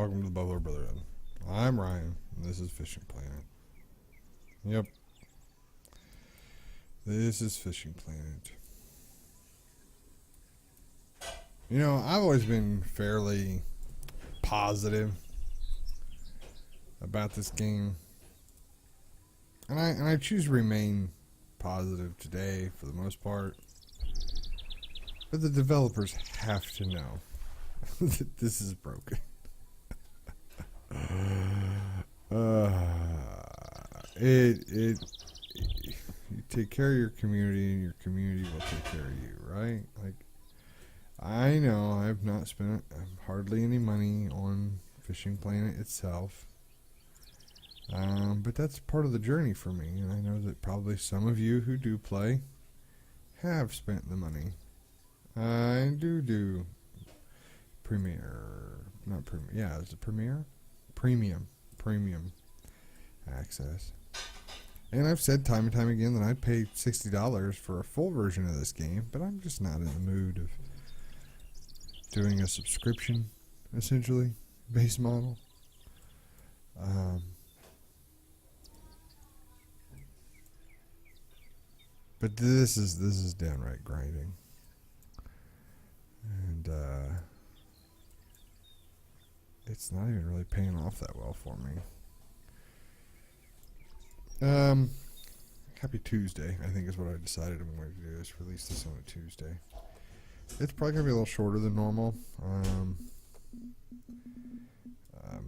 Welcome to the Brotherhood. I'm Ryan, and this is Fishing Planet. Yep. This is Fishing Planet. You know, I've always been fairly positive about this game. And I choose to remain positive today for the most part. But the developers have to know that this is broken. You take care of your community and your community will take care of you, right? Like, I know I've not spent hardly any money on Fishing Planet itself. But that's part of the journey for me, and I know that probably some of you who do play have spent the money. I do Premier, not Premier, yeah, is it Premier? Premium access. And I've said time and time again that I'd pay $60 for a full version of this game, but I'm just not in the mood of doing a subscription, essentially, base model. But this is downright grinding. And it's not even really paying off that well for me. Happy Tuesday, I think is what I decided I'm going to do, is release this on a Tuesday. It's probably going to be a little shorter than normal.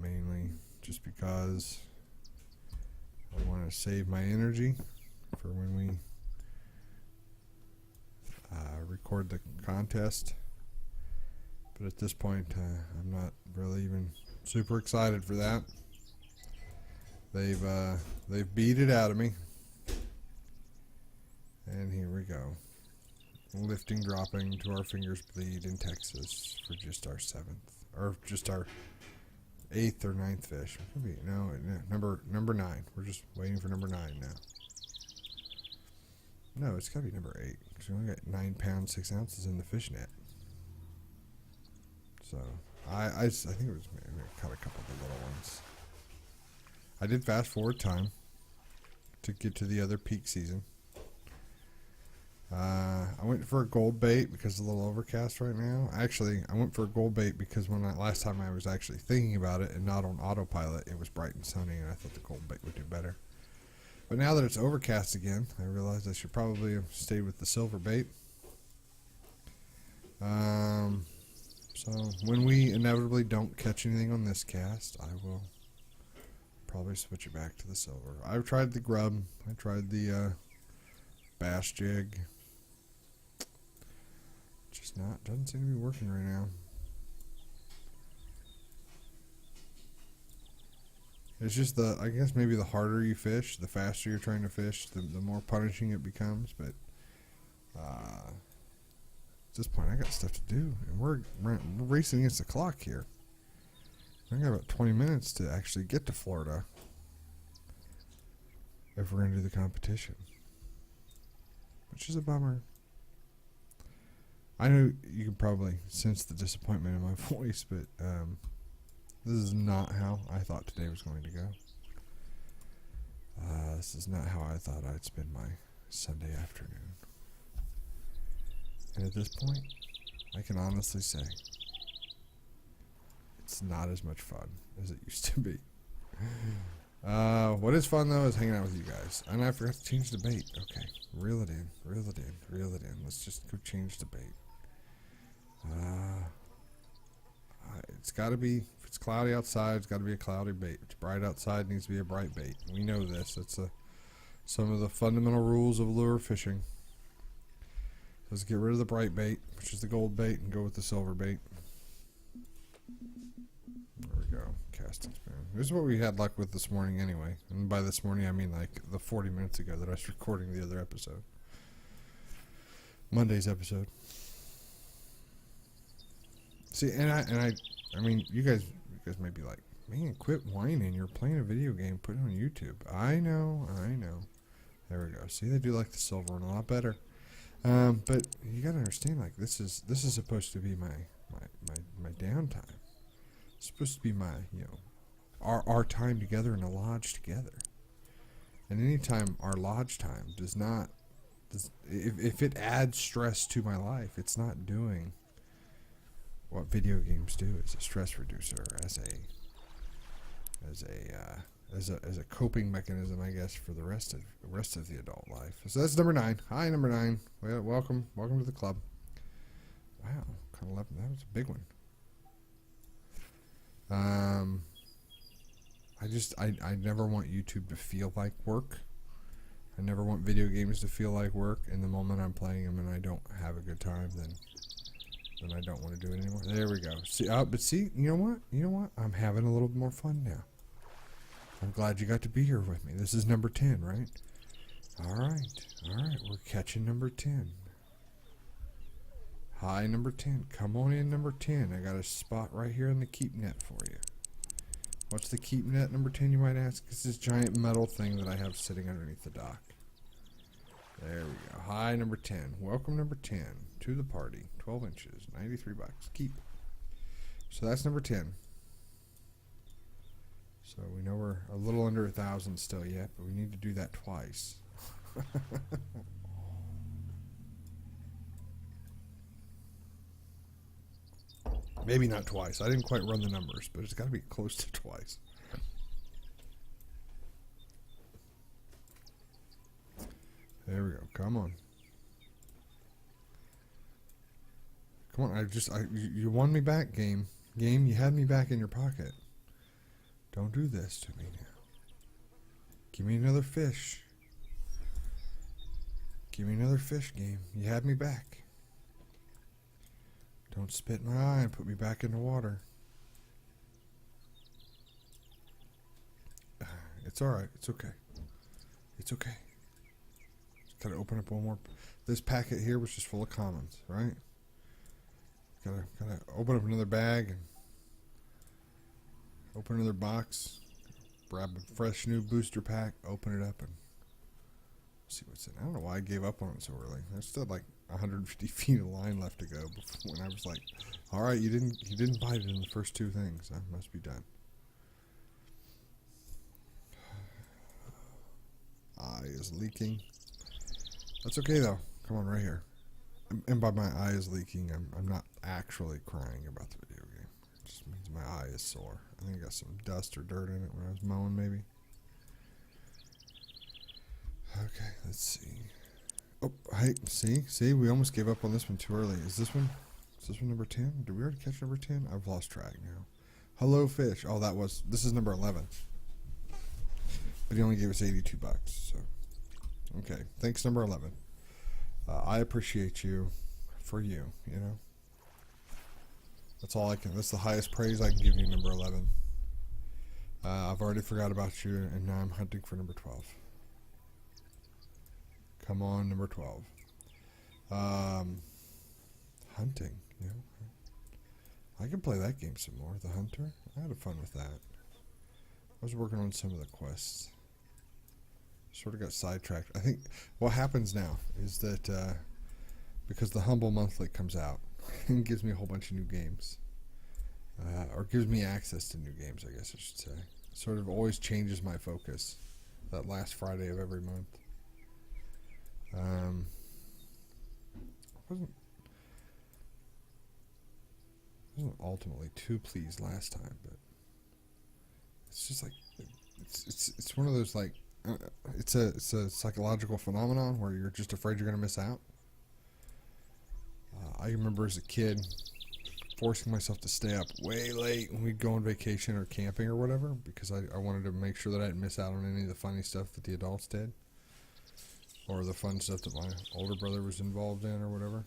Mainly just because I want to save my energy for when we record the contest. But at this point, I'm not really even super excited for that. They've beat it out of me. And here we go. Lifting, dropping to our fingers bleed in Texas for just our 7th, or just our 8th or 9th fish. No, number 9. We're just waiting for number 9 now. No, it's got to be number 8. Because we only got 9 pounds 6 ounces in the fish net. So I think it was maybe caught a couple of the little ones. I did fast forward time to get to the other peak season. I went for a gold bait because it's a little overcast right now. Actually, I went for a gold bait because last time I was actually thinking about it and not on autopilot, it was bright and sunny, and I thought the gold bait would do better. But now that it's overcast again, I realized I should probably have stayed with the silver bait. So when we inevitably don't catch anything on this cast, I will probably switch it back to the silver. I've tried the grub. I tried the bass jig. Just doesn't seem to be working right now. It's just I guess maybe the harder you fish, the faster you're trying to fish, the more punishing it becomes. But at this point, I got stuff to do, and we're racing against the clock here. I got about 20 minutes to actually get to Florida if we're going to do the competition, which is a bummer. I know you can probably sense the disappointment in my voice, but this is not how I thought today was going to go. This is not how I thought I'd spend my Sunday afternoon. And at this point, I can honestly say it's not as much fun as it used to be. What is fun, though, is hanging out with you guys. And I forgot to change the bait. Okay, reel it in. Let's just go change the bait. It's got to be, if it's cloudy outside, it's got to be a cloudy bait. If it's bright outside, it needs to be a bright bait. We know this. That's some of the fundamental rules of lure fishing. Let's get rid of the bright bait, which is the gold bait, and go with the silver bait. There we go. Casting spoon. This is what we had luck with this morning anyway. And by this morning, I mean like the 40 minutes ago that I was recording the other episode. Monday's episode. See, and I mean, you guys may be like, man, quit whining. You're playing a video game, put it on YouTube. I know. There we go. See, they do like the silver one a lot better. But you gotta understand, like, this is supposed to be my downtime. It's supposed to be my, our time together in a lodge together. And anytime our lodge time if it adds stress to my life, it's not doing what video games do as a stress reducer, as a coping mechanism, I guess, for the rest of the adult life. So that's number 9. Hi, number 9. Well, welcome to the club. Wow, kind of 11. That was a big one. I never want YouTube to feel like work. I never want video games to feel like work. And the moment I'm playing them and I don't have a good time, then I don't want to do it anymore. There we go. See, but see, you know what? I'm having a little more fun now. I'm glad you got to be here with me. This is number 10, right? All right. We're catching number 10. Hi, number 10. Come on in, number 10. I got a spot right here in the keep net for you. What's the keep net, number 10, you might ask? It's this giant metal thing that I have sitting underneath the dock. There we go. Hi, number 10. Welcome, number 10, to the party. 12 inches, $93. Keep. So that's number 10. So we know we're a little under 1,000 still yet, but we need to do that twice. Maybe not twice. I didn't quite run the numbers, but it's got to be close to twice. There we go. Come on. Come on. You won me back, game. Game, you had me back in your pocket. Don't do this to me now. Give me another fish. Give me another fish, game. You had me back. Don't spit in my eye and put me back in the water. It's alright. It's okay. It's okay. Just gotta open up one more. This packet here was just full of commons, right? Gotta open up another bag and open another box. Grab a fresh new booster pack. Open it up and see what's in it. I don't know why I gave up on it so early. There's still like 150 feet of line left to go when I was like, all right, you didn't bite it in the first 2 things. I must be done. Eye is leaking. That's okay though. Come on, right here. And by my eye is leaking, I'm not actually crying about the video game. It just means my eye is sore. I think I got some dust or dirt in it when I was mowing, maybe. Okay, let's see. Oh, hey, see, we almost gave up on this one too early. Is this one number 10? Did we already catch number 10? I've lost track now. Hello, fish. Oh, this is number 11. But he only gave us $82, so. Okay, thanks, number 11. I appreciate you for you, you know. That's the highest praise I can give you, number 11. I've already forgot about you, and now I'm hunting for number 12. Come on, number 12. Hunting, you know. I can play that game some more, The Hunter. I had fun with that. I was working on some of the quests. Sort of got sidetracked. I think what happens now is that because the Humble Monthly comes out and gives me a whole bunch of new games, or gives me access to new games, I guess I should say. It sort of always changes my focus that last Friday of every month. Wasn't ultimately too pleased last time, but it's just like it's one of those like it's a psychological phenomenon where you're just afraid you're going to miss out. I remember as a kid forcing myself to stay up way late when we'd go on vacation or camping or whatever because I wanted to make sure that I didn't miss out on any of the funny stuff that the adults did. Or the fun stuff that my older brother was involved in or whatever.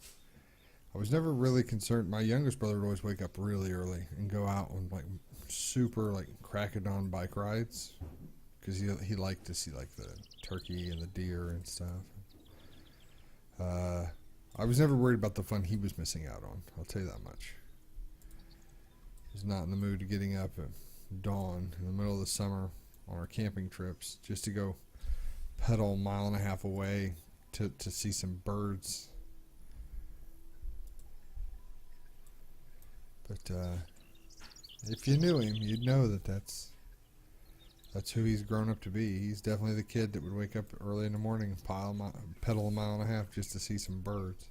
I was never really concerned. My youngest brother would always wake up really early and go out on like super like crack of dawn bike rides because he liked to see like the turkey and the deer and stuff. I was never worried about the fun he was missing out on. I'll tell you that much. He was not in the mood of getting up at dawn in the middle of the summer on our camping trips just to go pedal a mile and a half away to see some birds. But If you knew him, you'd know that that's who he's grown up to be. He's definitely the kid that would wake up early in the morning and pedal a mile and a half just to see some birds.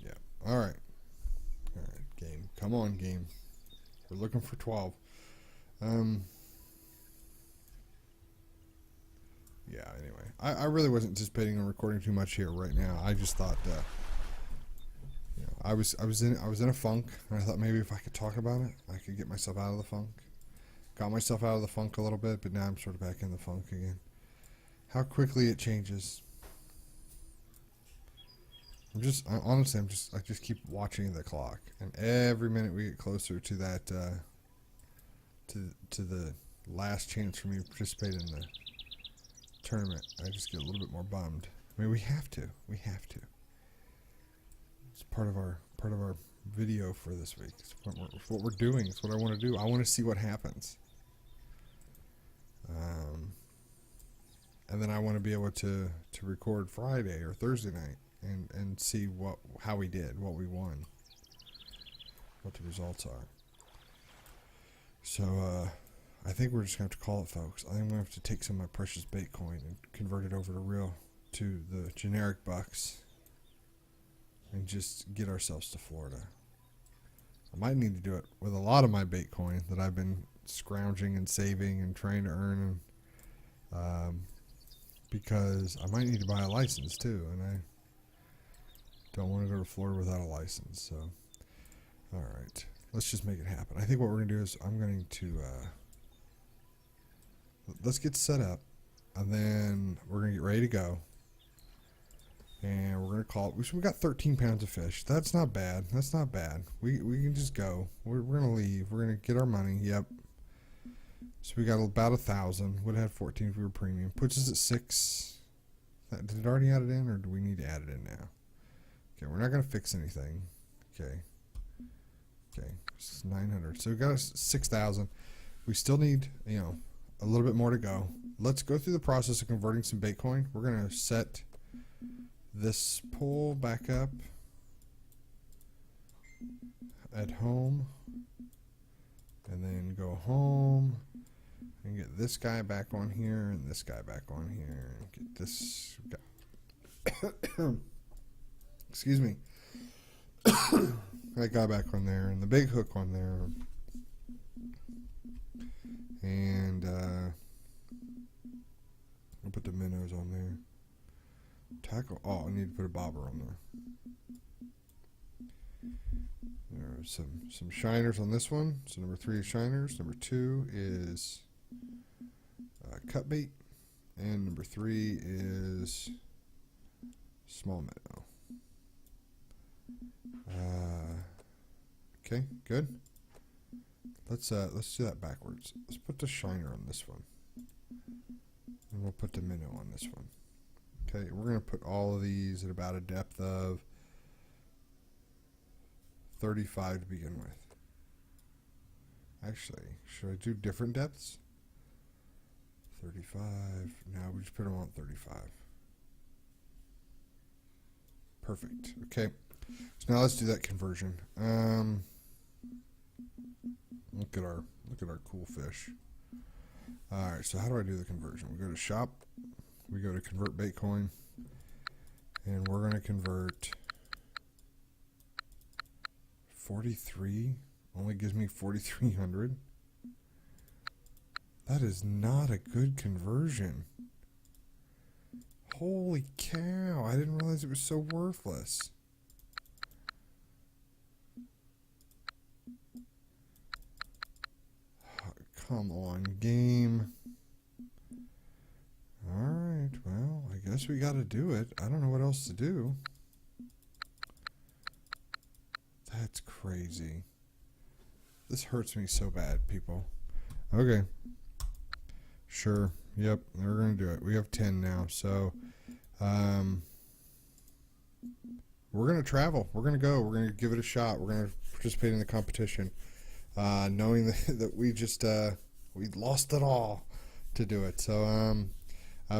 Yeah. All right. All right, game. Come on, game. We're looking for 12. Yeah, anyway. I really wasn't anticipating on recording too much here right now. I just thought I was in a funk, and I thought maybe if I could talk about it, I could get myself out of the funk. Got myself out of the funk a little bit, but now I'm sort of back in the funk again. How quickly it changes. Honestly, I just keep watching the clock, and every minute we get closer to that, to the last chance for me to participate in the tournament, I just get a little bit more bummed. I mean, we have to. It's part of our video for this week. It's what we're doing. It's what I want to do. I want to see what happens. And then I want to be able to record Friday or Thursday night and see how we did, what we won, what the results are. So I think we're just going to have to call it, folks. I think I'm going to have to take some of my precious Bitcoin and convert it over to the generic bucks and just get ourselves to Florida. I might need to do it with a lot of my Bitcoin that I've been scrounging and saving and trying to earn, because I might need to buy a license too, and I don't want to go to Florida without a license. So, all right, let's just make it happen. I think what we're going to do is I'm going to let's get set up, and then we're going to get ready to go. And we're going to call it. We got 13 pounds of fish. That's not bad. We can just go. We're going to leave. We're going to get our money. Yep. So we got about 1,000. Would have had 14 if we were premium. Puts us at 6. Did it already add it in, or do we need to add it in now? Okay, we're not going to fix anything. Okay. It's 900. So we got 6,000. We still need, a little bit more to go. Let's go through the process of converting some Bitcoin. We're going to set this pool back up at home, and then go home and get this guy back on here and this guy back on here and get this guy excuse me that guy back on there and the big hook on there, and I'll put the minnows on there. Tackle. Oh, I need to put a bobber on there. There are some shiners on this one. So number 3 is shiners. Number 2 is cut bait, and number 3 is small minnow. Okay, good. Let's do that backwards. Let's put the shiner on this one, and we'll put the minnow on this one. Okay, we're going to put all of these at about a depth of 35 to begin with. Actually, should I do different depths? 35. No, we just put them on 35. Perfect. Okay, so now let's do that conversion. Look at our cool fish. All right, so how do I do the conversion? We go to shop. We go to convert Bitcoin, and we're going to convert 43. Only gives me 4,300. That is not a good conversion. Holy cow, I didn't realize it was so worthless. Come on, game. Alright, well, I guess we gotta do it. I don't know what else to do. That's crazy. This hurts me so bad, people. Okay. Sure. Yep, we're gonna do it. We have 10 now, so we're gonna travel. We're gonna go. We're gonna give it a shot. We're gonna participate in the competition, knowing that we just we lost it all to do it. So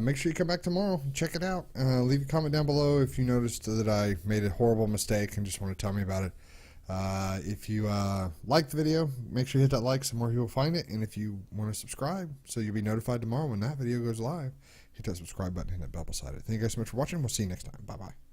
Make sure you come back tomorrow and check it out. Leave a comment down below if you noticed that I made a horrible mistake and just want to tell me about it. If you like the video, make sure you hit that like so more people find it. And if you want to subscribe so you'll be notified tomorrow when that video goes live, hit that subscribe button and hit that bell beside it. Thank you guys so much for watching. We'll see you next time. Bye-bye.